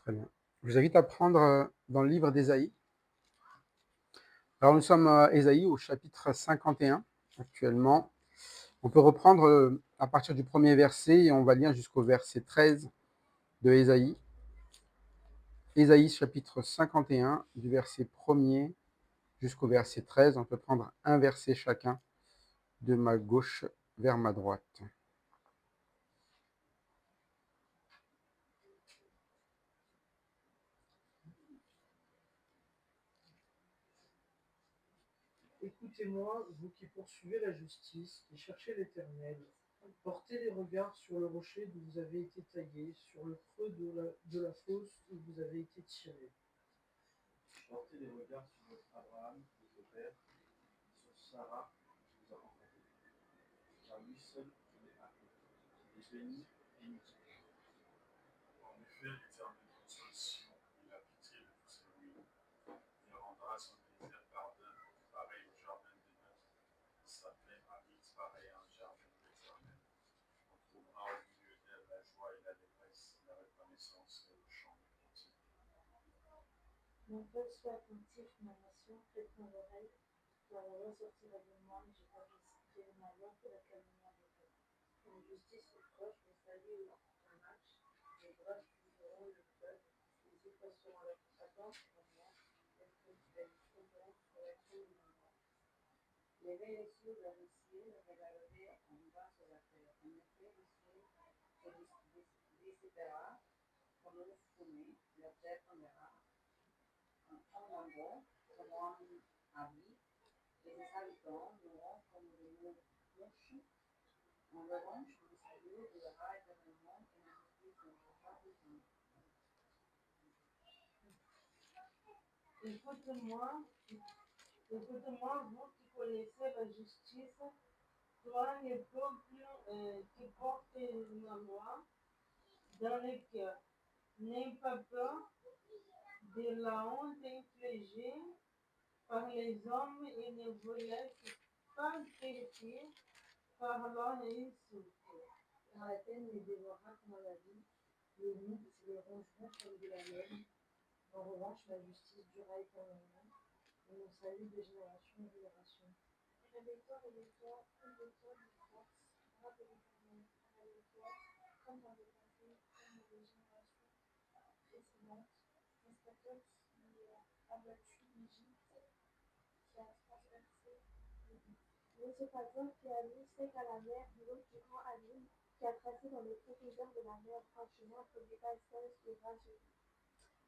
Très bien. Je vous invite à prendre dans le livre d'Ésaïe. Alors nous sommes à Ésaïe au chapitre 51 actuellement. On peut reprendre à partir du premier verset et on va lire jusqu'au verset 13 de Ésaïe. Ésaïe chapitre 51 du verset 1er jusqu'au verset 13. On peut prendre un verset chacun de ma gauche vers ma droite. Écoutez-moi, vous qui poursuivez la justice, qui cherchez l'Éternel. Portez les regards sur le rocher d'où vous avez été taillé, sur le creux de la fosse où vous avez été tiré. Portez les regards sur Abraham, votre père, sur Sarah, qui vous a enfanté. Car lui seul vous est appelé. Il est béni et multiplié. En effet, l'Éternel console Sion, il a pitié de tous ses ruines. Il rendra son désert pardonne, pareil au jardin des noces. Sa plaine habite pareil à un jardin de l'Éternel. On trouvera au milieu d'elle la joie et l'allégresse, la reconnaissance et le chant de cantique. Mon peuple soit attentif, ma nation, prête mon oreille, car la loi sortira de moi, et j'établirai ma loi pour la calomnie avec elle. La justice est proche, le salut en marche, les droits suivront le peuple, les yeux passeront leur attente pour moi, elles trouveront sur la crème de mon bras. Levez les cieux vers le ciel, regardez en bas sur la terre. En effet, le ciel se dissipera comme une fumée, la terre tombera en lambeaux, comme un habit, et les habitants mourront comme des mouches. En revanche, le salut durera éternellement et la justice ne mourra jamais. Écoutez-moi, vous qui connaissez la justice, toi les peuples qui portent la loi dans le cœur. N'ayez pas peur de la honte infligée par les hommes et ne vous laissez pas terrifier par leur insulte. Car la peine les dévorera comme la vie, les loups les rongeront comme de la laine. En revanche, la justice durera éternellement, et mon salut de génération en génération. Réveille-toi de force, grâce de l'Éternel. Réveille-toi, comme dans le passé, comme dans les générations précédentes. Restateur qui a abattu l'Égypte, qui a transversé l'Éthiopie, qui a mis sec à la mer, de l'autre du grand abîme, qui a tracé dans les profondeurs de la mer un chemin entre des passages et rachetés.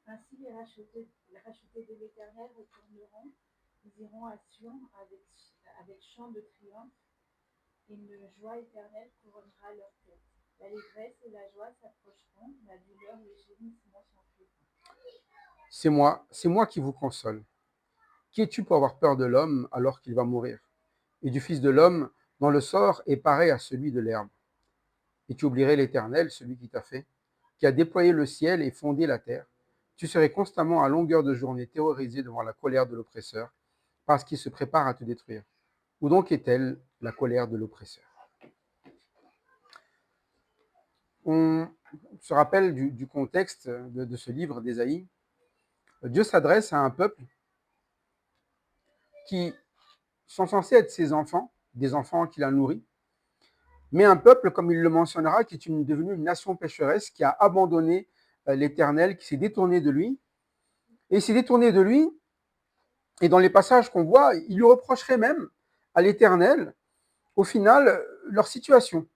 Ainsi les rachetés de l'Éternel retourneront, ils iront à Sion avec chant de triomphe, et une joie éternelle couronnera leur tête. L'allégresse et la joie s'approcheront, la douleur et les gémissements s'enfuiront. C'est moi qui vous console. Qui es-tu pour avoir peur de l'homme alors qu'il va mourir, et du Fils de l'homme dont le sort est pareil à celui de l'herbe? Et tu oublierais l'Éternel, celui qui t'a fait, qui a déployé le ciel et fondé la terre. Tu serais constamment à longueur de journée terrorisé devant la colère de l'oppresseur, parce qu'il se prépare à te détruire. Où donc est-elle, la colère de l'oppresseur? On se rappelle du contexte de ce livre d'Ésaïe. Dieu s'adresse à un peuple qui sont censés être ses enfants, des enfants qu'il a nourris, mais un peuple, comme il le mentionnera, qui est devenu une nation pécheresse, qui a abandonné l'Éternel, qui s'est détourné de lui. Et il s'est détourné de lui, et dans les passages qu'on voit, il lui reprocherait même à l'Éternel, au final, leur situation.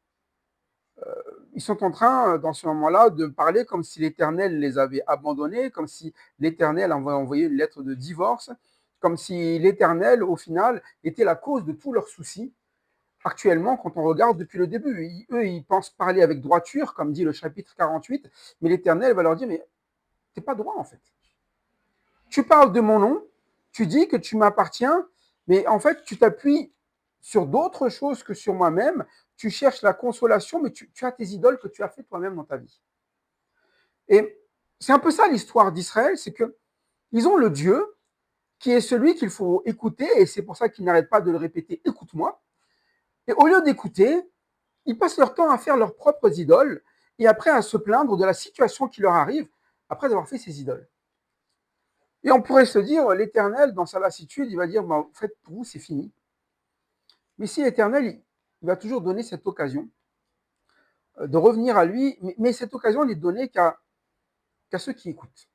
Ils sont en train, dans ce moment-là, de parler comme si l'Éternel les avait abandonnés, comme si l'Éternel avait envoyé une lettre de divorce, comme si l'Éternel, au final, était la cause de tous leurs soucis. Actuellement, quand on regarde depuis le début, ils pensent parler avec droiture, comme dit le chapitre 48, mais l'Éternel va leur dire, mais t'es pas droit en fait. Tu parles de mon nom, tu dis que tu m'appartiens, mais en fait, tu t'appuies sur d'autres choses que sur moi-même, tu cherches la consolation, mais tu as tes idoles que tu as fait toi-même dans ta vie. Et c'est un peu ça l'histoire d'Israël, c'est que ils ont le Dieu qui est celui qu'il faut écouter, et c'est pour ça qu'ils n'arrêtent pas de le répéter, écoute-moi. Et au lieu d'écouter, ils passent leur temps à faire leurs propres idoles et après à se plaindre de la situation qui leur arrive. après avoir fait ses idoles. Et on pourrait se dire, l'Éternel, dans sa lassitude, il va dire, en fait, pour vous, c'est fini. Mais si l'Éternel, il va toujours donner cette occasion de revenir à lui, mais cette occasion n'est donnée qu'à ceux qui écoutent.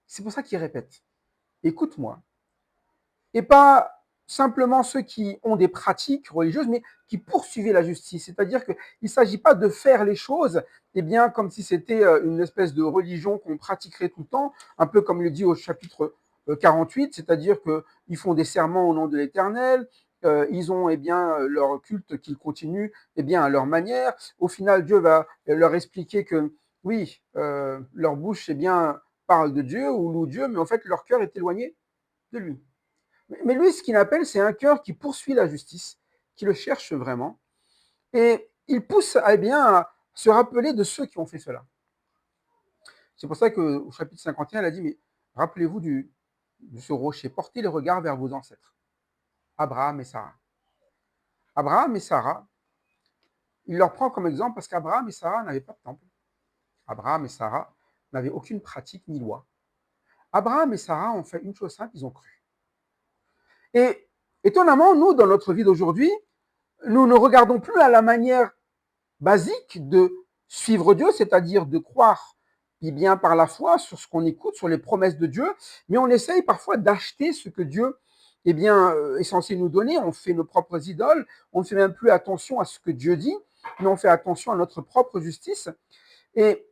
C'est pour ça qu'il répète, écoute-moi. Et pas simplement ceux qui ont des pratiques religieuses, mais qui poursuivaient la justice. C'est-à-dire qu'il ne s'agit pas de faire les choses bien, comme si c'était une espèce de religion qu'on pratiquerait tout le temps, un peu comme il le dit au chapitre 48, c'est-à-dire qu'ils font des serments au nom de l'Éternel, ils ont leur culte qu'ils continuent à leur manière. Au final, Dieu va leur expliquer que oui, leur bouche parle de Dieu ou loue Dieu, mais en fait leur cœur est éloigné de lui. Mais lui, ce qu'il appelle, c'est un cœur qui poursuit la justice, qui le cherche vraiment, et il pousse à se rappeler de ceux qui ont fait cela. C'est pour ça qu'au chapitre 51, elle a dit, mais rappelez-vous de ce rocher, portez le regard vers vos ancêtres, Abraham et Sarah. Abraham et Sarah, il leur prend comme exemple parce qu'Abraham et Sarah n'avaient pas de temple. Abraham et Sarah n'avaient aucune pratique ni loi. Abraham et Sarah ont fait une chose simple, ils ont cru. Et étonnamment, nous, dans notre vie d'aujourd'hui, nous ne regardons plus à la manière basique de suivre Dieu, c'est-à-dire de croire par la foi sur ce qu'on écoute, sur les promesses de Dieu, mais on essaye parfois d'acheter ce que Dieu est censé nous donner. On fait nos propres idoles, on ne fait même plus attention à ce que Dieu dit, mais on fait attention à notre propre justice. Et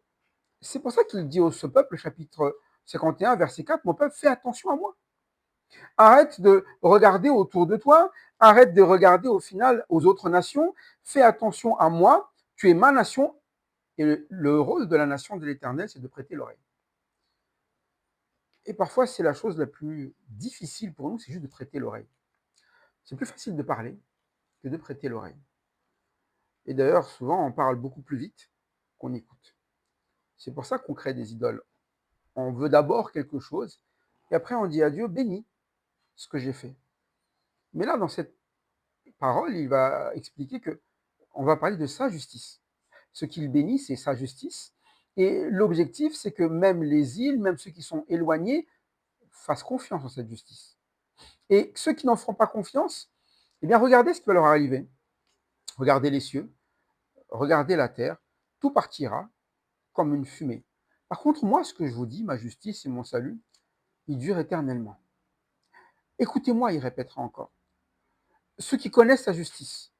c'est pour ça qu'il dit au ce peuple, chapitre 51, verset 4, mon peuple, fais attention à moi. Arrête de regarder autour de toi, arrête de regarder au final aux autres nations, fais attention à moi, tu es ma nation, et le rôle de la nation de l'Éternel, c'est de prêter l'oreille. Et parfois, c'est la chose la plus difficile pour nous, c'est juste de prêter l'oreille. C'est plus facile de parler que de prêter l'oreille. Et d'ailleurs, souvent, on parle beaucoup plus vite qu'on écoute. C'est pour ça qu'on crée des idoles. On veut d'abord quelque chose, et après on dit à Dieu, bénis ce que j'ai fait. Mais là, dans cette parole, il va expliquer que on va parler de sa justice. Ce qu'il bénit, c'est sa justice. Et l'objectif, c'est que même les îles, même ceux qui sont éloignés, fassent confiance en cette justice. Et ceux qui n'en feront pas confiance, regardez ce qui va leur arriver. Regardez les cieux, regardez la terre, tout partira comme une fumée. Par contre, moi, ce que je vous dis, ma justice et mon salut, il dure éternellement. Écoutez-moi, il répétera encore. Ceux qui connaissent sa justice,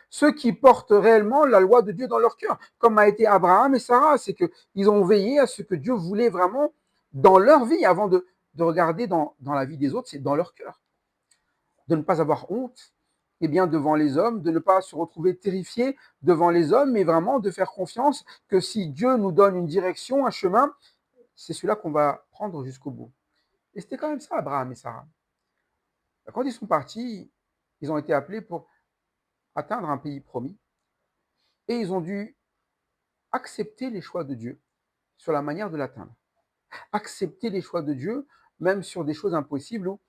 ceux qui portent réellement la loi de Dieu dans leur cœur, comme a été Abraham et Sarah, c'est qu'ils ont veillé à ce que Dieu voulait vraiment dans leur vie, avant de regarder dans la vie des autres, c'est dans leur cœur. De ne pas avoir honte devant les hommes, de ne pas se retrouver terrifié devant les hommes, mais vraiment de faire confiance que si Dieu nous donne une direction, un chemin, c'est celui-là qu'on va prendre jusqu'au bout. Et c'était quand même ça, Abraham et Sarah. Quand ils sont partis, ils ont été appelés pour atteindre un pays promis. Et ils ont dû accepter les choix de Dieu sur la manière de l'atteindre. Accepter les choix de Dieu, même sur des choses impossibles où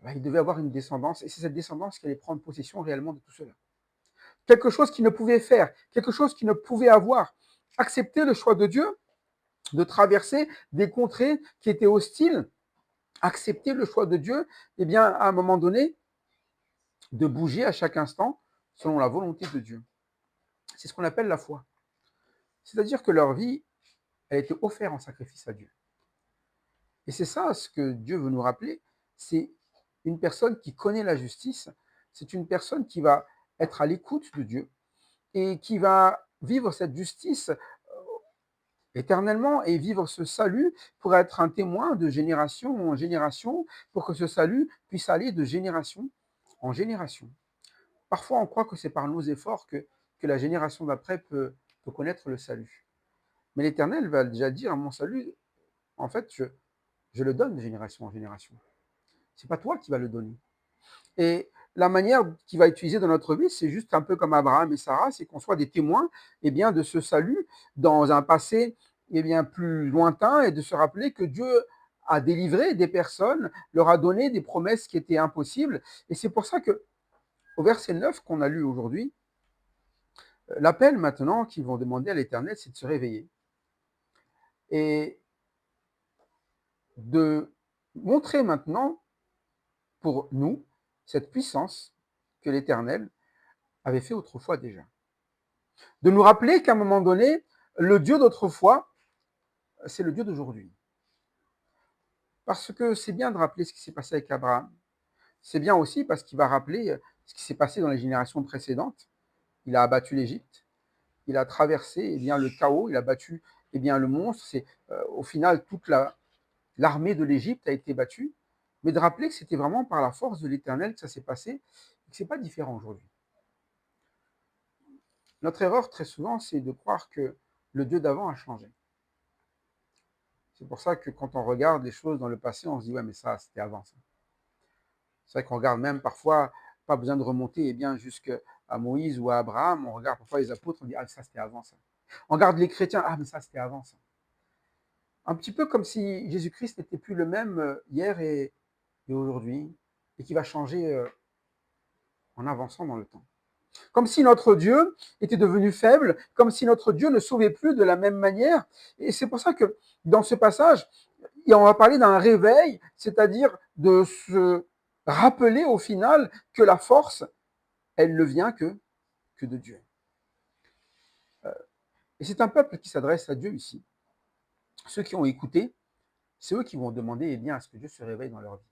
il devait avoir une descendance. Et c'est cette descendance qui allait prendre possession réellement de tout cela. Quelque chose qu'ils ne pouvaient faire, quelque chose qu'ils ne pouvaient avoir. Accepter le choix de Dieu, de traverser des contrées qui étaient hostiles. Accepter le choix de Dieu, à un moment donné, de bouger à chaque instant selon la volonté de Dieu. C'est ce qu'on appelle la foi. C'est-à-dire que leur vie, elle a été offerte en sacrifice à Dieu. Et c'est ça ce que Dieu veut nous rappeler, c'est une personne qui connaît la justice, c'est une personne qui va être à l'écoute de Dieu et qui va vivre cette justice éternellement et vivre ce salut pour être un témoin de génération en génération, pour que ce salut puisse aller de génération en génération. Parfois, on croit que c'est par nos efforts que la génération d'après peut connaître le salut. Mais l'Éternel va déjà dire, mon salut, en fait, je le donne de génération en génération. Ce n'est pas toi qui vas le donner. Et la manière qu'il va utiliser dans notre vie, c'est juste un peu comme Abraham et Sarah, c'est qu'on soit des témoins de ce salut dans un passé plus lointain et de se rappeler que Dieu a délivré des personnes, leur a donné des promesses qui étaient impossibles. Et c'est pour ça que, au verset 9 qu'on a lu aujourd'hui, l'appel maintenant qu'ils vont demander à l'Éternel, c'est de se réveiller. Et de montrer maintenant pour nous cette puissance que l'Éternel avait fait autrefois déjà. De nous rappeler qu'à un moment donné, le Dieu d'autrefois, c'est le Dieu d'aujourd'hui. Parce que c'est bien de rappeler ce qui s'est passé avec Abraham. C'est bien aussi parce qu'il va rappeler ce qui s'est passé dans les générations précédentes. Il a abattu l'Égypte, il a traversé le chaos, il a battu le monstre. Au final, toute l'armée de l'Égypte a été battue. Mais de rappeler que c'était vraiment par la force de l'Éternel que ça s'est passé et que ce n'est pas différent aujourd'hui. Notre erreur, très souvent, c'est de croire que le Dieu d'avant a changé. C'est pour ça que quand on regarde les choses dans le passé, on se dit « ouais, mais ça, c'était avant ça ». C'est vrai qu'on regarde même parfois, pas besoin de remonter jusqu'à Moïse ou à Abraham, on regarde parfois les apôtres, on dit « ah, ça, c'était avant ça ». On regarde les chrétiens, « ah, mais ça, c'était avant ça ». Un petit peu comme si Jésus-Christ n'était plus le même hier et aujourd'hui, et qui va changer en avançant dans le temps. Comme si notre Dieu était devenu faible, comme si notre Dieu ne sauvait plus de la même manière. Et c'est pour ça que dans ce passage, on va parler d'un réveil, c'est-à-dire de se rappeler au final que la force, elle ne vient que de Dieu. Et c'est un peuple qui s'adresse à Dieu ici. Ceux qui ont écouté, c'est eux qui vont demander à ce que Dieu se réveille dans leur vie.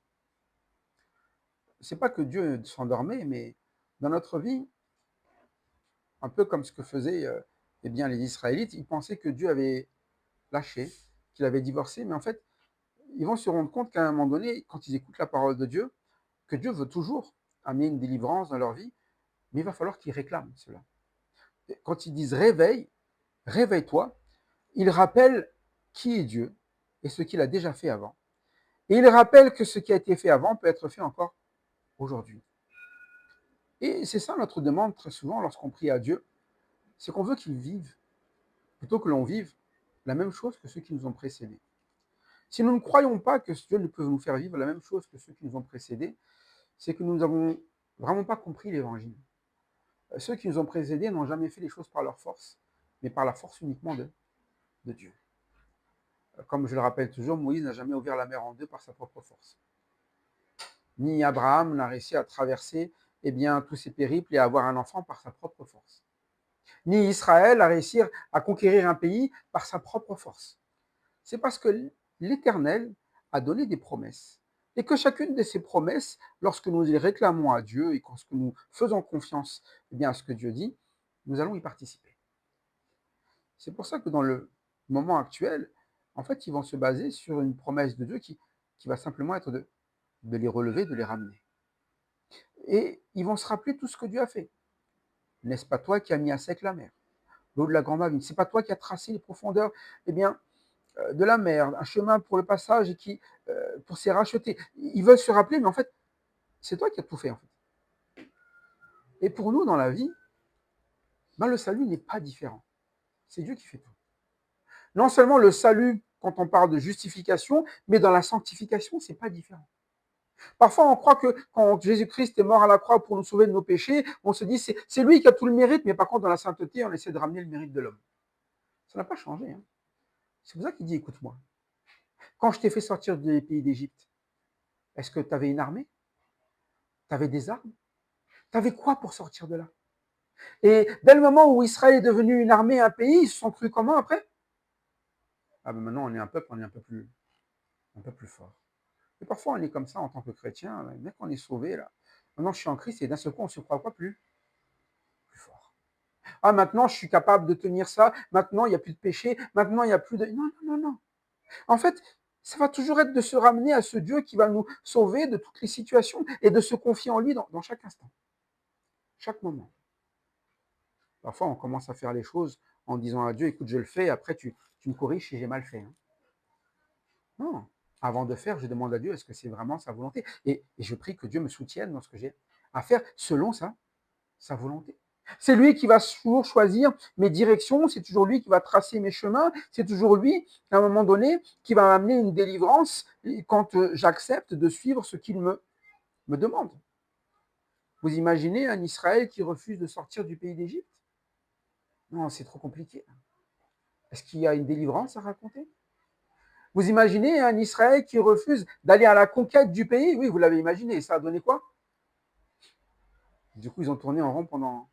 C'est pas que Dieu s'endormait, mais dans notre vie, un peu comme ce que faisaient les Israélites, ils pensaient que Dieu avait lâché, qu'il avait divorcé, mais en fait, ils vont se rendre compte qu'à un moment donné, quand ils écoutent la parole de Dieu, que Dieu veut toujours amener une délivrance dans leur vie, mais il va falloir qu'ils réclament cela. Quand ils disent réveille, réveille-toi, ils rappellent qui est Dieu et ce qu'il a déjà fait avant. Et ils rappellent que ce qui a été fait avant peut être fait encore aujourd'hui. Et c'est ça notre demande très souvent lorsqu'on prie à Dieu, c'est qu'on veut qu'il vive, plutôt que l'on vive la même chose que ceux qui nous ont précédés. Si nous ne croyons pas que Dieu ne peut nous faire vivre la même chose que ceux qui nous ont précédés, c'est que nous n'avons vraiment pas compris l'évangile. Ceux qui nous ont précédés n'ont jamais fait les choses par leur force, mais par la force uniquement de Dieu. Comme je le rappelle toujours, Moïse n'a jamais ouvert la mer en deux par sa propre force. Ni Abraham n'a réussi à traverser tous ces périples et à avoir un enfant par sa propre force. Ni Israël a réussi à conquérir un pays par sa propre force. C'est parce que l'Éternel a donné des promesses. Et que chacune de ces promesses, lorsque nous les réclamons à Dieu et lorsque nous faisons confiance à ce que Dieu dit, nous allons y participer. C'est pour ça que dans le moment actuel, en fait, ils vont se baser sur une promesse de Dieu qui va simplement être de les relever, de les ramener. Et ils vont se rappeler tout ce que Dieu a fait. N'est-ce pas toi qui as mis à sec la mer, l'eau de la grande mer? C'est pas toi qui as tracé les profondeurs de la mer, un chemin pour le passage et qui pour s'y racheter. Ils veulent se rappeler, mais en fait, c'est toi qui as tout fait. En fait. Et pour nous, dans la vie, le salut n'est pas différent. C'est Dieu qui fait tout. Non seulement le salut, quand on parle de justification, mais dans la sanctification, c'est pas différent. Parfois, on croit que quand Jésus-Christ est mort à la croix pour nous sauver de nos péchés, on se dit c'est lui qui a tout le mérite, mais par contre, dans la sainteté, on essaie de ramener le mérite de l'homme. Ça n'a pas changé. Hein. C'est pour ça qu'il dit, écoute-moi, quand je t'ai fait sortir des pays d'Égypte, est-ce que tu avais une armée? Tu avais des armes? Tu avais quoi pour sortir de là? Et dès le moment où Israël est devenu une armée, un pays, ils se sont crus comment après? Ah ben maintenant, on est un peuple, on est un peu plus fort. Et parfois, on est comme ça en tant que chrétien, dès qu'on est sauvé, là. Maintenant, je suis en Christ et d'un seul coup, on se croit quoi plus fort. Ah, maintenant, je suis capable de tenir ça. Maintenant, il n'y a plus de péché. Maintenant, il n'y a plus de... Non. En fait, ça va toujours être de se ramener à ce Dieu qui va nous sauver de toutes les situations et de se confier en lui dans chaque instant, chaque moment. Parfois, on commence à faire les choses en disant à Dieu, écoute, je le fais, après tu me corriges si j'ai mal fait. Hein. Non. Avant de faire, je demande à Dieu, est-ce que c'est vraiment sa volonté? Et je prie que Dieu me soutienne dans ce que j'ai à faire selon sa volonté. C'est lui qui va toujours choisir mes directions, c'est toujours lui qui va tracer mes chemins, c'est toujours lui, à un moment donné, qui va m'amener une délivrance quand j'accepte de suivre ce qu'il me demande. Vous imaginez un Israël qui refuse de sortir du pays d'Égypte? Non, c'est trop compliqué. Est-ce qu'il y a une délivrance à raconter? Vous imaginez un Israël qui refuse d'aller à la conquête du pays? Oui, vous l'avez imaginé. Et ça a donné quoi? Du coup, ils ont tourné en rond pendant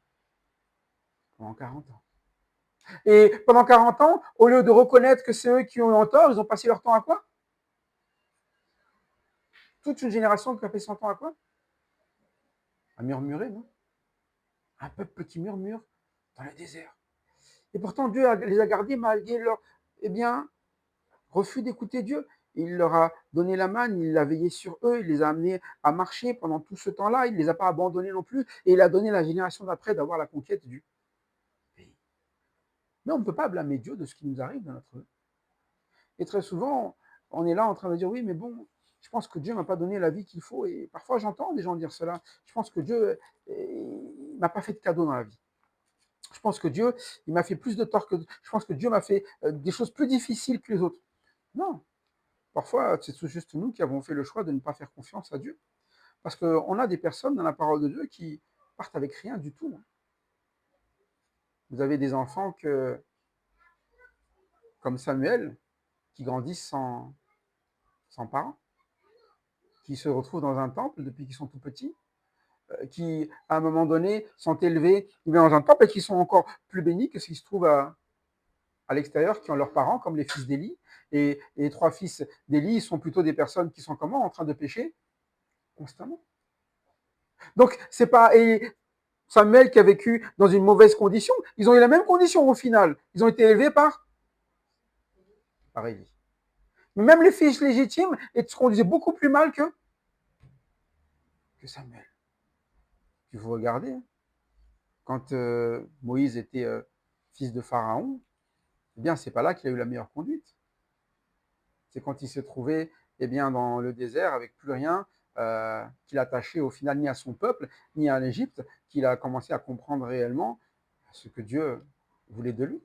40 ans. Et pendant 40 ans, au lieu de reconnaître que c'est eux qui ont eu tort, ils ont passé leur temps à quoi? Toute une génération qui a fait son temps à quoi? À murmurer, non? Un peuple qui murmure dans le désert. Et pourtant, Dieu les a gardés malgré leur, eh bien, refus d'écouter Dieu. Il leur a donné la manne, il a veillé sur eux, il les a amenés à marcher pendant tout ce temps-là, il ne les a pas abandonnés non plus, et il a donné la génération d'après d'avoir la conquête du pays. Mais on ne peut pas blâmer Dieu de ce qui nous arrive dans notre vie. Et très souvent, on est là en train de dire, oui, mais bon, je pense que Dieu ne m'a pas donné la vie qu'il faut, et parfois j'entends des gens dire cela, je pense que Dieu ne m'a pas fait de cadeau dans la vie. Je pense que Dieu, il m'a fait plus de tort que... Je pense que Dieu m'a fait des choses plus difficiles que les autres. Non. Parfois, c'est tout juste nous qui avons fait le choix de ne pas faire confiance à Dieu. Parce qu'on a des personnes dans la parole de Dieu qui partent avec rien du tout. Vous avez des enfants comme Samuel, qui grandissent sans parents, qui se retrouvent dans un temple depuis qu'ils sont tout petits, qui, à un moment donné, sont élevés dans un temple et qui sont encore plus bénis que s'ils se trouvent à l'extérieur, qui ont leurs parents, comme les fils d'Élie. Et les 3 fils d'Élie sont plutôt des personnes qui sont comment? En train de pécher constamment. Donc, c'est pas... Et Samuel qui a vécu dans une mauvaise condition, ils ont eu la même condition au final. Ils ont été élevés par Élie. Mais même les fils légitimes se conduisaient beaucoup plus mal que Samuel. Puis vous regardez, quand Moïse était fils de Pharaon, eh bien, c'est pas là qu'il a eu la meilleure conduite. C'est quand il s'est trouvé dans le désert avec plus rien qu'il attachait au final ni à son peuple, ni à l'Égypte, qu'il a commencé à comprendre réellement ce que Dieu voulait de lui.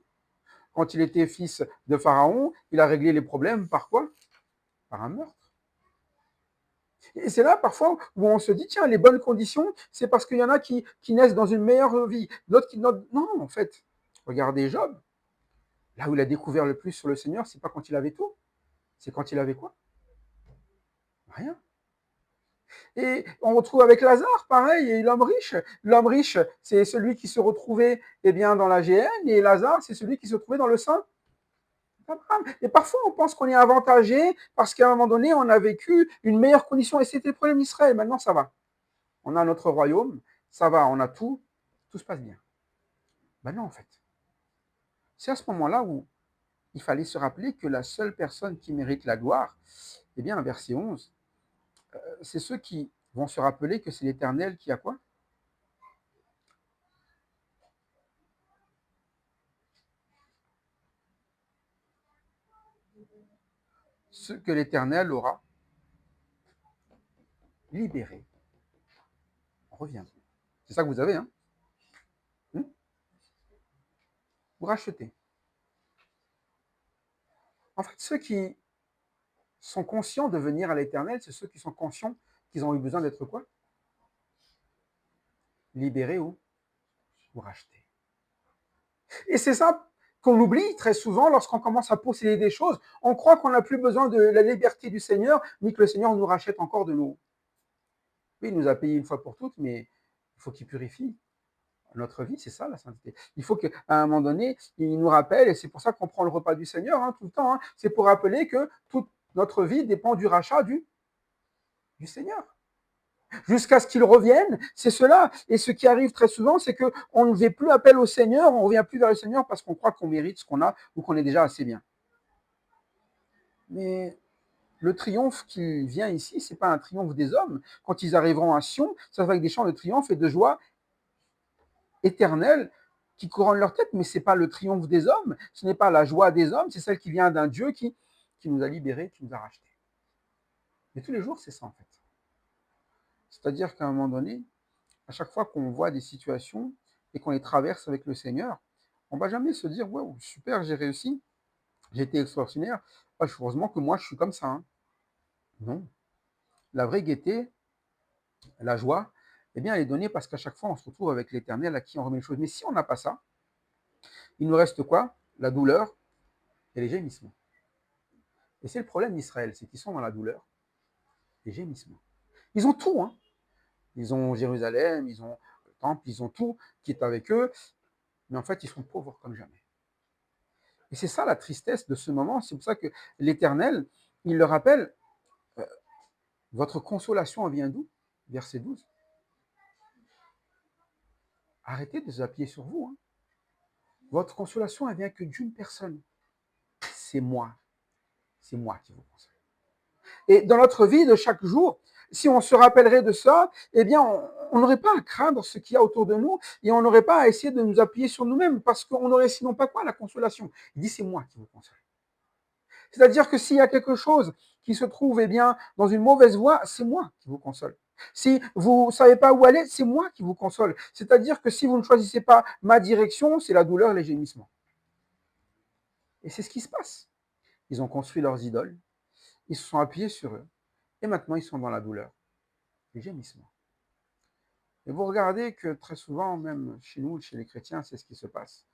Quand il était fils de Pharaon, il a réglé les problèmes par quoi? Par un meurtre. Et c'est là parfois où on se dit, tiens, les bonnes conditions, c'est parce qu'il y en a qui naissent dans une meilleure vie, d'autres qui... Non, en fait, regardez Job. Là où il a découvert le plus sur le Seigneur, c'est pas quand il avait tout, c'est quand il avait quoi? Rien. Et on retrouve avec Lazare, pareil, et l'homme riche. L'homme riche, c'est celui qui se retrouvait dans la GN, et Lazare, c'est celui qui se trouvait dans le sein d'Abraham. Et parfois, on pense qu'on est avantagé parce qu'à un moment donné, on a vécu une meilleure condition, et c'était le problème d'Israël. Maintenant, ça va. On a notre royaume, ça va, on a tout se passe bien. Ben non, en fait. C'est à ce moment-là où il fallait se rappeler que la seule personne qui mérite la gloire, verset 11, c'est ceux qui vont se rappeler que c'est l'Éternel qui a quoi? Ce que l'Éternel aura libéré. On revient. C'est ça que vous avez, hein? Vous rachetez. En fait, ceux qui sont conscients de venir à l'Éternel, c'est ceux qui sont conscients qu'ils ont eu besoin d'être quoi? Libérés ou rachetés. Et c'est ça qu'on oublie très souvent lorsqu'on commence à posséder des choses. On croit qu'on n'a plus besoin de la liberté du Seigneur, ni que le Seigneur nous rachète encore de nous. Oui, il nous a payé une fois pour toutes, mais il faut qu'il purifie notre vie, c'est ça la sainteté. Il faut qu'à un moment donné, il nous rappelle, et c'est pour ça qu'on prend le repas du Seigneur tout le temps, c'est pour rappeler que toute notre vie dépend du rachat du Seigneur. Jusqu'à ce qu'il revienne, c'est cela. Et ce qui arrive très souvent, c'est qu'on ne fait plus appel au Seigneur, on ne revient plus vers le Seigneur parce qu'on croit qu'on mérite ce qu'on a ou qu'on est déjà assez bien. Mais le triomphe qui vient ici, ce n'est pas un triomphe des hommes. Quand ils arriveront à Sion, ça sera avec des chants de triomphe et de joie éternelle qui couronnent leur tête, mais ce n'est pas le triomphe des hommes, ce n'est pas la joie des hommes, c'est celle qui vient d'un Dieu qui nous a libérés, qui nous a rachetés. Mais tous les jours, c'est ça en fait. C'est-à-dire qu'à un moment donné, à chaque fois qu'on voit des situations et qu'on les traverse avec le Seigneur, on ne va jamais se dire, wow, super, j'ai réussi, j'ai été extraordinaire, heureusement que moi je suis comme ça. Non. La vraie gaieté, la joie, elle est donnée parce qu'à chaque fois on se retrouve avec l'Éternel à qui on remet les choses. Mais si on n'a pas ça, il nous reste quoi? La douleur et les gémissements. Et c'est le problème d'Israël, c'est qu'ils sont dans la douleur, les gémissements. Ils ont tout, hein. Ils ont Jérusalem, ils ont le temple, ils ont tout qui est avec eux, mais en fait, ils sont pauvres comme jamais. Et c'est ça la tristesse de ce moment. C'est pour ça que l'Éternel, il leur rappelle, votre consolation vient d'où? Verset 12. Arrêtez de vous appuyer sur vous. Hein. Votre consolation, elle vient que d'une personne. C'est moi. C'est moi qui vous console. Et dans notre vie de chaque jour, si on se rappellerait de ça, eh bien, on n'aurait pas à craindre ce qu'il y a autour de nous et on n'aurait pas à essayer de nous appuyer sur nous-mêmes parce qu'on n'aurait sinon pas quoi? La consolation. Il dit, c'est moi qui vous console. C'est-à-dire que s'il y a quelque chose qui se trouve eh bien, dans une mauvaise voie, c'est moi qui vous console. Si vous ne savez pas où aller, c'est moi qui vous console. C'est-à-dire que si vous ne choisissez pas ma direction, c'est la douleur et les gémissements. Et c'est ce qui se passe. Ils ont construit leurs idoles, ils se sont appuyés sur eux, et maintenant ils sont dans la douleur, les gémissements. Et vous regardez que très souvent, même chez nous, chez les chrétiens, c'est ce qui se passe.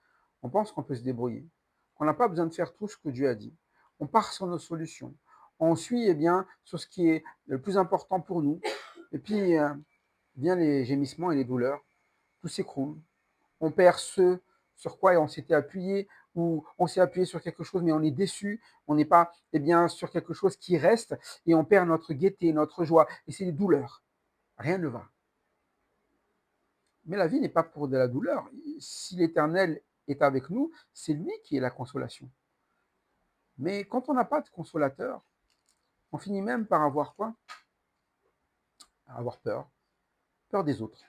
On pense qu'on peut se débrouiller, qu'on n'a pas besoin de faire tout ce que Dieu a dit. On part sur nos solutions. On suit eh bien, sur ce qui est le plus important pour nous. Et puis, bien les gémissements et les douleurs, tout s'écroule. On perd ce sur quoi on s'était appuyé, ou on s'est appuyé sur quelque chose, mais on est déçu. On n'est pas eh bien, sur quelque chose qui reste, et on perd notre gaieté, notre joie. Et c'est des douleurs. Rien ne va. Mais la vie n'est pas pour de la douleur. Si l'Éternel est avec nous, c'est lui qui est la consolation. Mais quand on n'a pas de consolateur, on finit même par avoir quoi? Avoir peur. Peur des autres.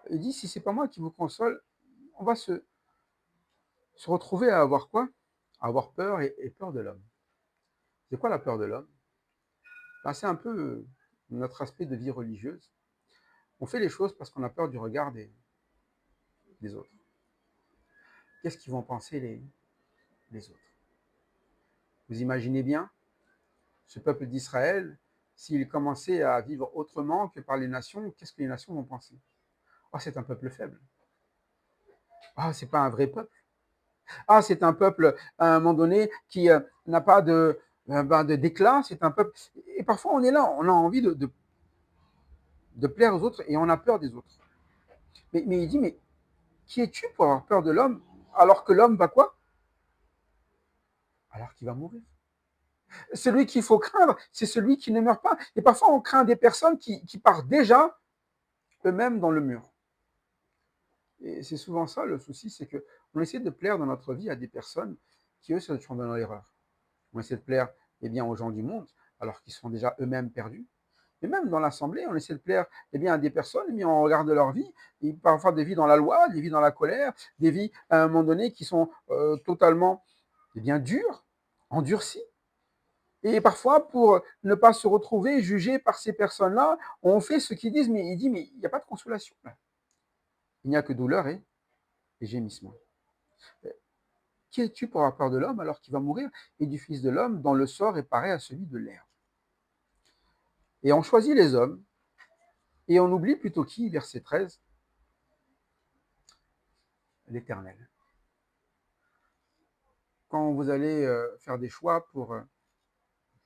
Il dit, si c'est pas moi qui vous console, on va se retrouver à avoir quoi? À avoir peur et peur de l'homme. C'est quoi la peur de l'homme? Ben, c'est un peu notre aspect de vie religieuse. On fait les choses parce qu'on a peur du regard des autres. Qu'est-ce qu'ils vont penser les autres? Vous imaginez bien ce peuple d'Israël, s'il commençait à vivre autrement que par les nations, qu'est-ce que les nations vont penser? Ah, c'est un peuple faible. Ah, c'est pas un vrai peuple. Ah, c'est un peuple, à un moment donné, qui n'a pas d'éclat, c'est un peuple... Et parfois, on est là, on a envie de plaire aux autres et on a peur des autres. Mais il dit, mais qui es-tu pour avoir peur de l'homme alors que l'homme va quoi? Alors qu'il va mourir. Celui qu'il faut craindre, c'est celui qui ne meurt pas. Et parfois, on craint des personnes qui partent déjà eux-mêmes dans le mur. Et c'est souvent ça le souci, c'est qu'on essaie de plaire dans notre vie à des personnes qui, eux, sont dans l'erreur. On essaie de plaire eh bien, aux gens du monde, alors qu'ils sont déjà eux-mêmes perdus. Et même dans l'assemblée, on essaie de plaire eh bien, à des personnes, mais on regarde leur vie, et parfois des vies dans la loi, des vies dans la colère, des vies à un moment donné qui sont totalement eh bien, dures, endurcies. Et parfois, pour ne pas se retrouver jugé par ces personnes-là, on fait ce qu'ils disent, mais il dit, mais il n'y a pas de consolation. Là. Il n'y a que douleur et gémissement. Qui es-tu pour avoir peur de l'homme alors qu'il va mourir, et du Fils de l'homme dont le sort est pareil à celui de l'herbe? Et on choisit les hommes, et on oublie plutôt qui, verset 13? L'Éternel. Quand vous allez faire des choix pour,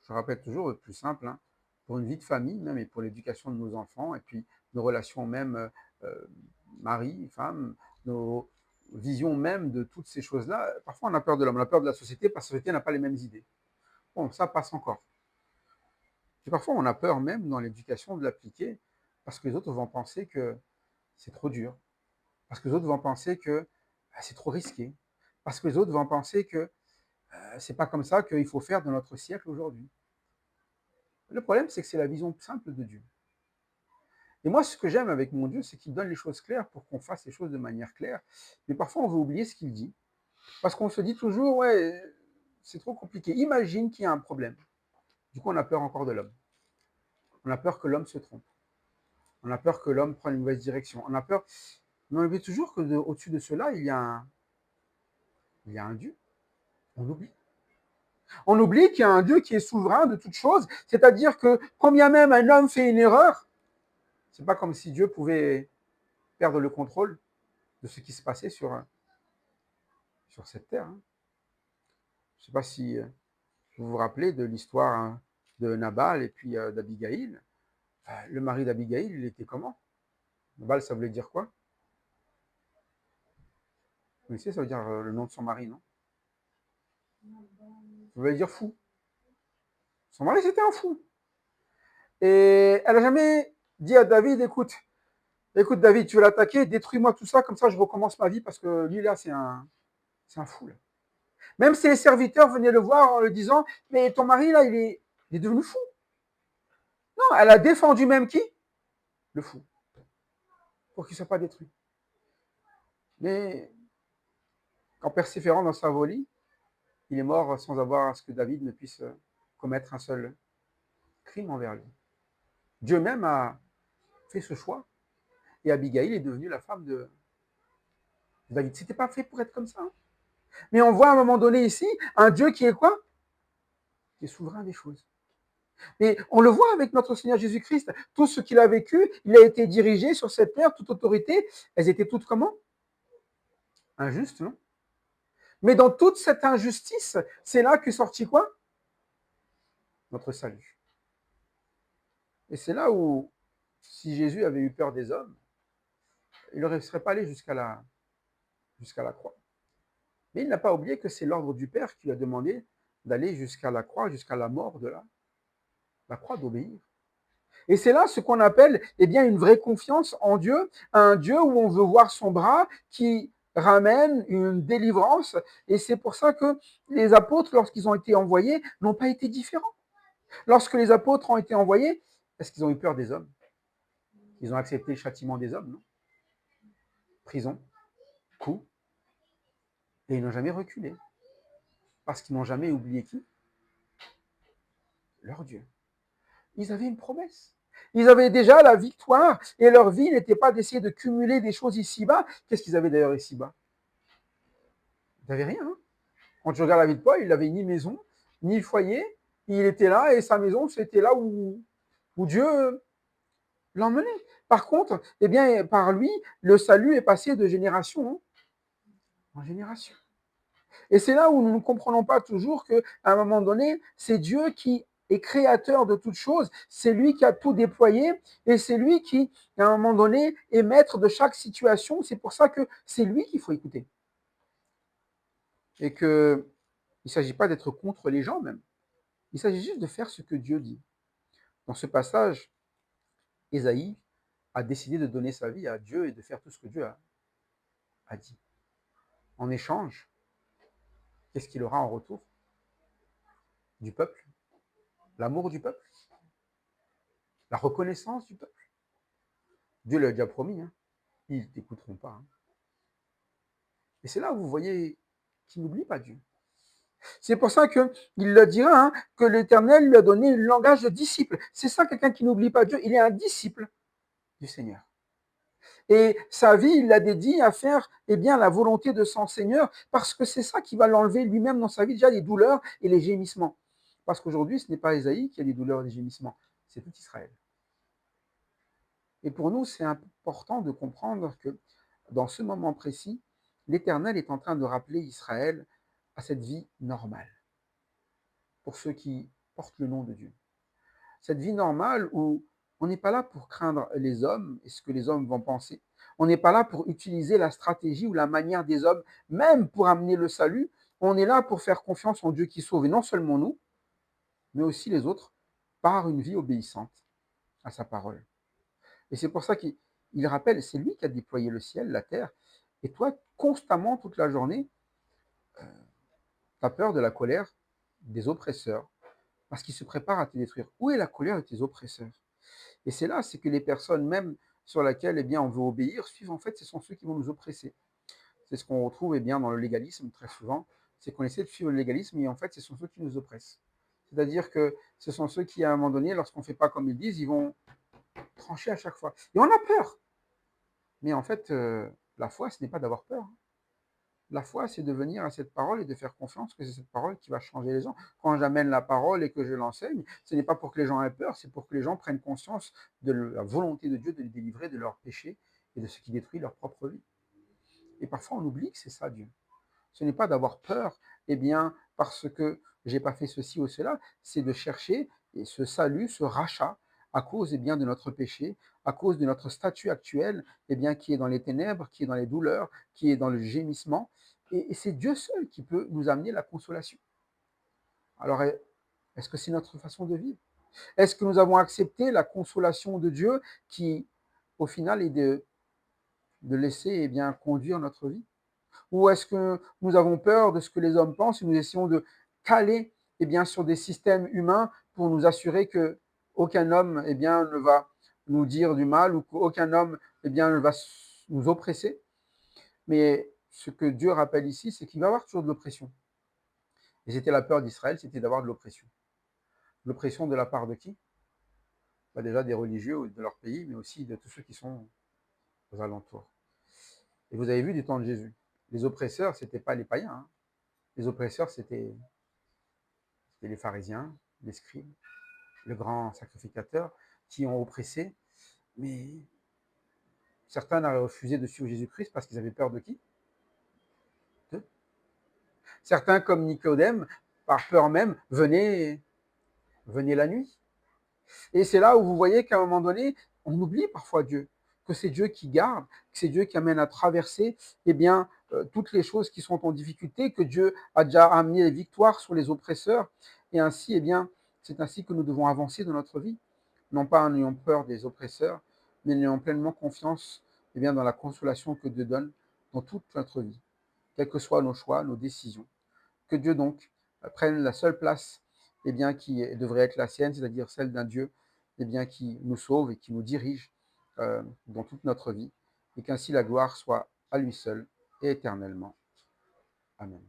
je rappelle toujours, le plus simple, hein, pour une vie de famille même, et pour l'éducation de nos enfants, et puis nos relations même, mari, femme, nos visions même de toutes ces choses-là, parfois on a peur de l'homme, on a peur de la société, parce que la société n'a pas les mêmes idées. Bon, ça passe encore. Et parfois, on a peur même dans l'éducation de l'appliquer parce que les autres vont penser que c'est trop dur, parce que les autres vont penser que c'est trop risqué, parce que les autres vont penser que c'est pas comme ça qu'il faut faire dans notre siècle aujourd'hui. Le problème, c'est que c'est la vision simple de Dieu. Et moi, ce que j'aime avec mon Dieu, c'est qu'il donne les choses claires pour qu'on fasse les choses de manière claire. Mais parfois, on veut oublier ce qu'il dit, parce qu'on se dit toujours, ouais, c'est trop compliqué. Imagine qu'il y a un problème. Du coup, on a peur encore de l'homme. On a peur que l'homme se trompe. On a peur que l'homme prenne une mauvaise direction. On a peur. Mais on oublie toujours qu'au-dessus de cela, il y a un Dieu. On oublie. On oublie qu'il y a un Dieu qui est souverain de toutes choses. C'est-à-dire que, quand bien même un homme fait une erreur, c'est pas comme si Dieu pouvait perdre le contrôle de ce qui se passait sur cette terre. Hein. Je ne sais pas si vous Vous vous rappelez de l'histoire hein, de Nabal et puis d'Abigaïl. Le mari d'Abigaïl, il était comment? Nabal, ça voulait dire quoi? Vous connaissez, ça veut dire le nom de son mari, non? Ça veut dire fou. Son mari, c'était un fou. Et elle n'a jamais dit à David, écoute David, tu veux l'attaquer, détruis-moi tout ça, comme ça je recommence ma vie, parce que lui là, c'est un fou. Là. Même si les serviteurs venaient le voir en le disant, mais ton mari là, il est devenu fou. Non, elle a défendu même qui? Le fou. Pour qu'il ne soit pas détruit. Mais en persévérant dans sa folie, il est mort sans avoir à ce que David ne puisse commettre un seul crime envers lui. Dieu même a fait ce choix. Et Abigail est devenue la femme de David. C'était pas fait pour être comme ça. Hein. Mais on voit à un moment donné ici un Dieu qui est quoi? Qui est souverain des choses. Mais on le voit avec notre Seigneur Jésus-Christ. Tout ce qu'il a vécu, il a été dirigé sur cette terre, toute autorité. Elles étaient toutes comment? Injustes, non? Mais dans toute cette injustice, c'est là qu'est sorti quoi? Notre salut. Et c'est là où, si Jésus avait eu peur des hommes, il ne serait pas allé jusqu'à la croix. Mais il n'a pas oublié que c'est l'ordre du Père qui lui a demandé d'aller jusqu'à la croix, jusqu'à la mort de la croix, d'obéir. Et c'est là ce qu'on appelle eh bien, une vraie confiance en Dieu, un Dieu où on veut voir son bras qui ramène une délivrance. Et c'est pour ça que les apôtres, lorsqu'ils ont été envoyés, n'ont pas été différents. Lorsque les apôtres ont été envoyés, est-ce qu'ils ont eu peur des hommes? Ils ont accepté le châtiment des hommes, non? Prison, coup, et ils n'ont jamais reculé. Parce qu'ils n'ont jamais oublié qui? Leur Dieu. Ils avaient une promesse. Ils avaient déjà la victoire et leur vie n'était pas d'essayer de cumuler des choses ici-bas. Qu'est-ce qu'ils avaient d'ailleurs ici-bas? Ils n'avaient rien. Hein. Quand tu regardes la vie de Paul, il n'avait ni maison, ni foyer. Il était là et sa maison, c'était là où Dieu l'emmenait. Par contre, eh bien, par lui, le salut est passé de génération en génération. Et c'est là où nous ne comprenons pas toujours qu'à un moment donné, c'est Dieu qui est créateur de toutes choses, c'est lui qui a tout déployé et c'est lui qui, à un moment donné, est maître de chaque situation. C'est pour ça que c'est lui qu'il faut écouter. Et qu'il ne s'agit pas d'être contre les gens même. Il s'agit juste de faire ce que Dieu dit. Dans ce passage, Ésaïe a décidé de donner sa vie à Dieu et de faire tout ce que Dieu a dit. En échange, qu'est-ce qu'il aura en retour? Du peuple, l'amour du peuple, la reconnaissance du peuple. Dieu l'a déjà promis, hein. Ils ne t'écouteront pas. Hein. Et c'est là où vous voyez qu'il n'oublie pas Dieu. C'est pour ça qu'il le dira, hein, que l'Éternel lui a donné un langage de disciple. C'est ça, quelqu'un qui n'oublie pas Dieu. Il est un disciple du Seigneur. Et sa vie, il l'a dédié à faire eh bien, la volonté de son Seigneur, parce que c'est ça qui va l'enlever lui-même dans sa vie, déjà les douleurs et les gémissements. Parce qu'aujourd'hui, ce n'est pas Ésaïe qui a des douleurs et des gémissements, c'est tout Israël. Et pour nous, c'est important de comprendre que dans ce moment précis, l'Éternel est en train de rappeler Israël à cette vie normale, pour ceux qui portent le nom de Dieu. Cette vie normale où on n'est pas là pour craindre les hommes et ce que les hommes vont penser. On n'est pas là pour utiliser la stratégie ou la manière des hommes, même pour amener le salut. On est là pour faire confiance en Dieu qui sauve, et non seulement nous, mais aussi les autres, par une vie obéissante à sa parole. Et c'est pour ça qu'il rappelle, c'est lui qui a déployé le ciel, la terre, et toi, constamment, toute la journée, tu as peur de la colère des oppresseurs, parce qu'ils se préparent à te détruire. Où est la colère de tes oppresseurs? Et c'est là, c'est que les personnes même sur lesquelles eh bien, on veut obéir, suivent en fait, ce sont ceux qui vont nous oppresser. C'est ce qu'on retrouve eh bien, dans le légalisme très souvent, c'est qu'on essaie de suivre le légalisme et en fait, ce sont ceux qui nous oppressent. C'est-à-dire que ce sont ceux qui, à un moment donné, lorsqu'on ne fait pas comme ils disent, ils vont trancher à chaque fois. Et on a peur. Mais en fait, la foi, ce n'est pas d'avoir peur. La foi, c'est de venir à cette parole et de faire confiance que c'est cette parole qui va changer les gens. Quand j'amène la parole et que je l'enseigne, ce n'est pas pour que les gens aient peur, c'est pour que les gens prennent conscience de la volonté de Dieu de les délivrer de leurs péchés et de ce qui détruit leur propre vie. Et parfois, on oublie que c'est ça, Dieu. Ce n'est pas d'avoir peur, eh bien, parce que j'ai pas fait ceci ou cela, c'est de chercher et ce salut, ce rachat, à cause bien, de notre péché, à cause de notre statut actuel, bien, qui est dans les ténèbres, qui est dans les douleurs, qui est dans le gémissement. Et c'est Dieu seul qui peut nous amener la consolation. Alors, est-ce que c'est notre façon de vivre? Est-ce que nous avons accepté la consolation de Dieu qui, au final, est de laisser bien, conduire notre vie? Ou est-ce que nous avons peur de ce que les hommes pensent et nous essayons de caler bien, sur des systèmes humains pour nous assurer que aucun homme bien, ne va nous dire du mal ou qu'aucun homme bien, ne va nous oppresser? Mais ce que Dieu rappelle ici, c'est qu'il va y avoir toujours de l'oppression. Et c'était la peur d'Israël, c'était d'avoir de l'oppression. L'oppression de la part de qui? Déjà des religieux de leur pays, mais aussi de tous ceux qui sont aux alentours. Et vous avez vu du temps de Jésus, les oppresseurs, ce n'étaient pas les païens. Hein. Les oppresseurs, c'était les pharisiens, les scribes, le grand sacrificateur, qui ont oppressé. Mais certains avaient refusé de suivre Jésus-Christ parce qu'ils avaient peur de qui? D'eux. Certains, comme Nicodème, par peur même, venaient la nuit. Et c'est là où vous voyez qu'à un moment donné, on oublie parfois Dieu, que c'est Dieu qui garde, que c'est Dieu qui amène à traverser toutes les choses qui sont en difficulté, que Dieu a déjà amené les victoires sur les oppresseurs. Et ainsi, c'est ainsi que nous devons avancer dans notre vie. Non pas en ayant peur des oppresseurs, mais en ayant pleinement confiance dans la consolation que Dieu donne dans toute notre vie, quels que soient nos choix, nos décisions. Que Dieu donc prenne la seule place qui devrait être la sienne, c'est-à-dire celle d'un Dieu qui nous sauve et qui nous dirige dans toute notre vie, et qu'ainsi la gloire soit à lui seul et éternellement. Amen.